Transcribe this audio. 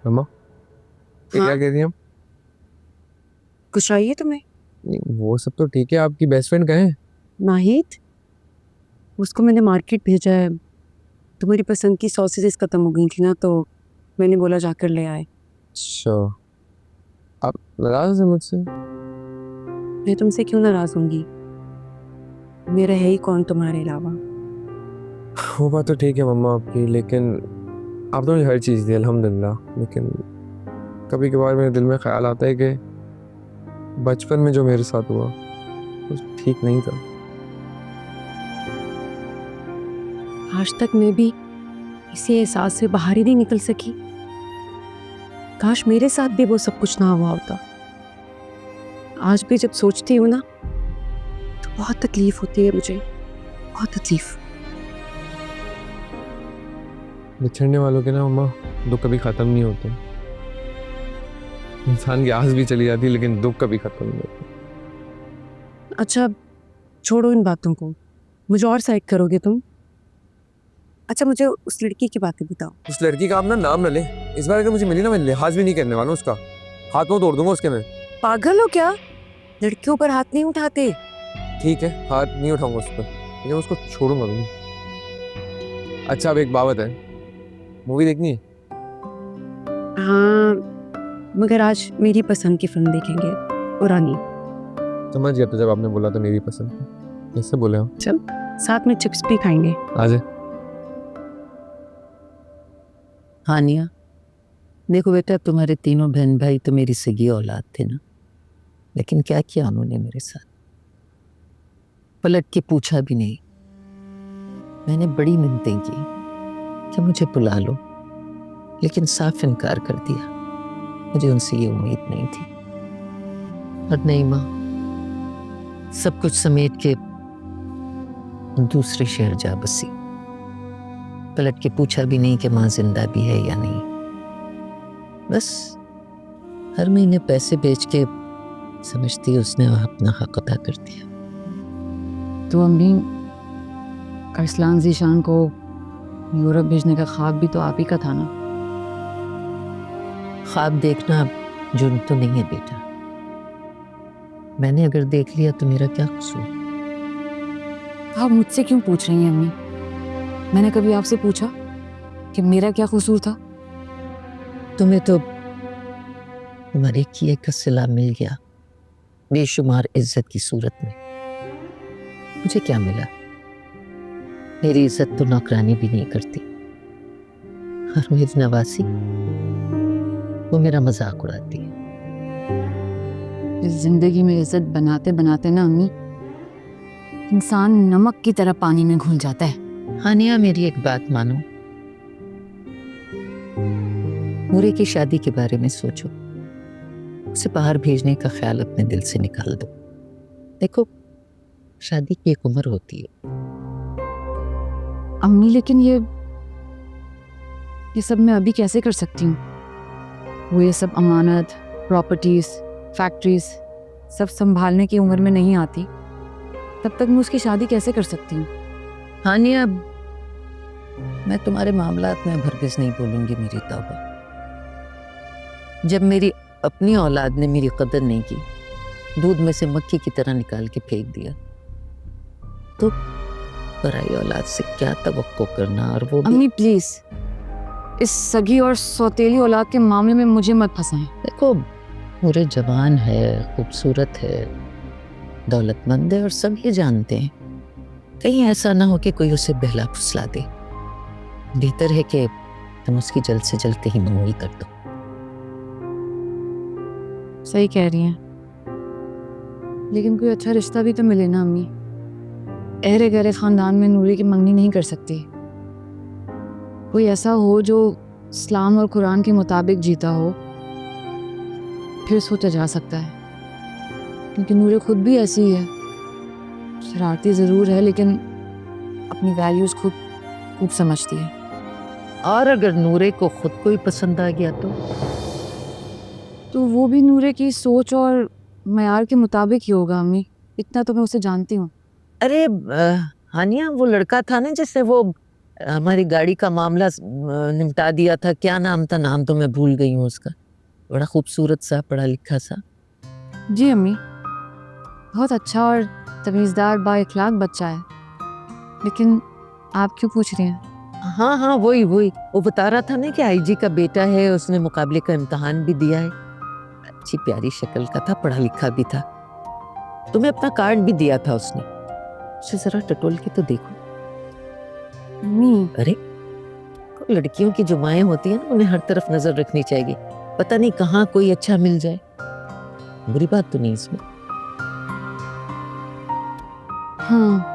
मम्मा ये हाँ? क्या कह रही हैं आप? कुछ चाहिए तुम्हें? नहीं, वो सब तो ठीक है, आपकी बेस्ट फ्रेंड कहाँ है? नाहिद, उसको मैंने मार्केट भेजा है। तुम्हारी पसंद की सॉसेजेस खत्म हो गई थी ना, तो मैंने बोला जाकर ले आए। अच्छा, आप नाराज हैं मुझसे? मैं तुमसे क्यों नाराज होंगी? मेरा है ही कौन तुम्हारे अलावा। वो बात तो ठीक है मम्मा आपकी, लेकिन आप तो मुझे हर चीज़ दी अल्हम्दुलिल्लाह। लेकिन कभी कभार मेरे दिल में ख्याल आता है कि बचपन में जो मेरे साथ हुआ वो ठीक नहीं था। आज तक मैं भी इसी एहसास से बाहर ही नहीं निकल सकी। काश मेरे साथ भी वो सब कुछ ना हुआ होता। आज भी जब सोचती हूँ ना, तो बहुत तकलीफ होती है मुझे, बहुत तकलीफ। बिछड़ने वालों के ना मम्मा दुख कभी ख़त्म नहीं होते। इंसान की आस भी चली जाती है लेकिन दुख कभी ख़त्म नहीं होता। अच्छा, छोड़ो इन बातों को। मुझे और साइड करोगे तुम? अच्छा, मुझे उस लड़की की बातें बताओ। उस लड़की का आप ना नाम न ले। इस बार अगर मुझे मिली ना, मैं लिहाज भी नहीं करने वाला हूँ उसका। हाथ में तोड़ दूंगा उसके मैं। पागल हो क्या? लड़कियों पर हाथ नहीं उठाते। ठीक है, हाथ नहीं उठाऊंगा उस पर, लेकिन उसको छोड़ूंगा भी नहीं। अच्छा, अब एक बात है, मूवी देखनी है? हाँ, मगर आज मेरी पसंद की फिल्म देखेंगे, पुरानी। समझ गया, तो जब आपने बोला तो मेरी पसंद थी। कैसे बोले हम? चल, साथ में चिप्स भी खाएंगे। आज हानिया, देखो बेटा, तुम्हारे तीनों बहन भाई तो मेरी सगी औलाद थे ना, लेकिन क्या किया उन्होंने मेरे साथ? पलट के पूछा भी नहीं। मैंने बड़ी मिन्नतें की कि मुझे बुला लो, लेकिन साफ इनकार कर दिया। मुझे उनसे ये उम्मीद नहीं थी। और नहीं माँ, सब कुछ समेट के दूसरे शहर जा बसी। पलट के पूछा भी नहीं कि माँ जिंदा भी है या नहीं। बस हर महीने पैसे बेच के समझती उसने अपना हक अदा कर दिया। तो अम्मी, अरसलान ज़ीशान को यूरोप भेजने का ख्वाब भी तो आप ही का था ना? ख्वाब देखना जुर्म तो नहीं है बेटा। मैंने अगर देख लिया तो मेरा क्या कसूर? आप मुझसे क्यों पूछ रही हैं अम्मी? मैंने कभी आपसे पूछा कि मेरा क्या कसूर था? तुम्हें तो तुम्हारे किए का सिला मिल गया, बेशुमार इज्जत की सूरत में। मुझे क्या मिला? मेरी इज्जत तो नौकरानी भी नहीं करती। और मेरी नवासी, वो मेरा मजाक उड़ाती है। इस जिंदगी में इज्जत बनाते बनाते ना अम्मी, इंसान नमक की तरह पानी में घुल जाता है। हानिया, मेरी एक बात मानो। नूरे की शादी के बारे में सोचो। उसे बाहर भेजने का ख्याल अपने दिल से निकाल दो। देखो, शादी की एक उम्र होती है। अम्मी, लेकिन ये सब मैं अभी कैसे कर सकती हूँ? वो ये सब अमानत, प्रॉपर्टीज, फैक्ट्रीज सब संभालने की उम्र में नहीं आती। तब तक मैं उसकी शादी कैसे कर सकती हूँ? हानिया, मैं तुम्हारे मामलात में हरगिज़ नहीं बोलूंगी मेरी तौबा। जब मेरी अपनी औलाद ने मेरी कदर नहीं की, दूध में से मक्खी की तरह निकाल के फेंक दिया, तो पराई औलाद से क्या तवक्को करना? और वो भी... अम्मी प्लीज, इस सगी और सौतेली औलाद के मामले में मुझे मत फंसाएं। देखो, पूरे जवान है, खूबसूरत है, दौलतमंद है, और सब ये जानते हैं। कहीं ऐसा ना हो कि कोई उसे बहला फुसला दे। बेहतर है कि तुम उसकी जल्द से जल्द कहीं मंगनी कर दो। सही कह रही हैं, लेकिन कोई अच्छा रिश्ता भी तो मिले ना अम्मी। अहरे गहरे खानदान में नूरी की मंगनी नहीं कर सकती। कोई ऐसा हो जो इस्लाम और कुरान के मुताबिक जीता हो, फिर सोचा जा सकता है। क्योंकि नूरी खुद भी ऐसी ही है, शरारती ज़रूर है, लेकिन अपनी वैल्यूज़ खुद खूब समझती है। और अगर नूरे को खुद को ही पसंद आ गया तो वो भी नूरे की सोच और मयार के मुताबिक ही होगा अम्मी। इतना तो मैं उसे जानती हूँ। अरे हानिया, वो लड़का था ना जिसने वो हमारी गाड़ी का मामला निपटा दिया था। क्या नाम था? नाम तो मैं भूल गई हूँ उसका। बड़ा खूबसूरत सा, पढ़ा लिखा सा। जी अम्मी, बहुत अच्छा और तमीज़दार बाइखलाक बच्चा है। लेकिन आप क्यों पूछ रही हैं? हाँ हाँ, वही वही। वो बता रहा था ना कि आईजी का बेटा है, उसने मुकाबले का इम्तिहान भी दिया है। अच्छी प्यारी शक्ल का था, पढ़ा लिखा भी था। तुम्हें अपना कार्ड भी दिया था उसने। उसे जरा टटोल के तो देखो। अम्मी, अरे, लड़कियों की जो माएँ होती हैं ना, उन्हें हर तरफ नजर रखनी चाहिए। पता नहीं कहाँ कोई अच्छा मिल जाए। बुरी बात तो नहीं इसमें। हाँ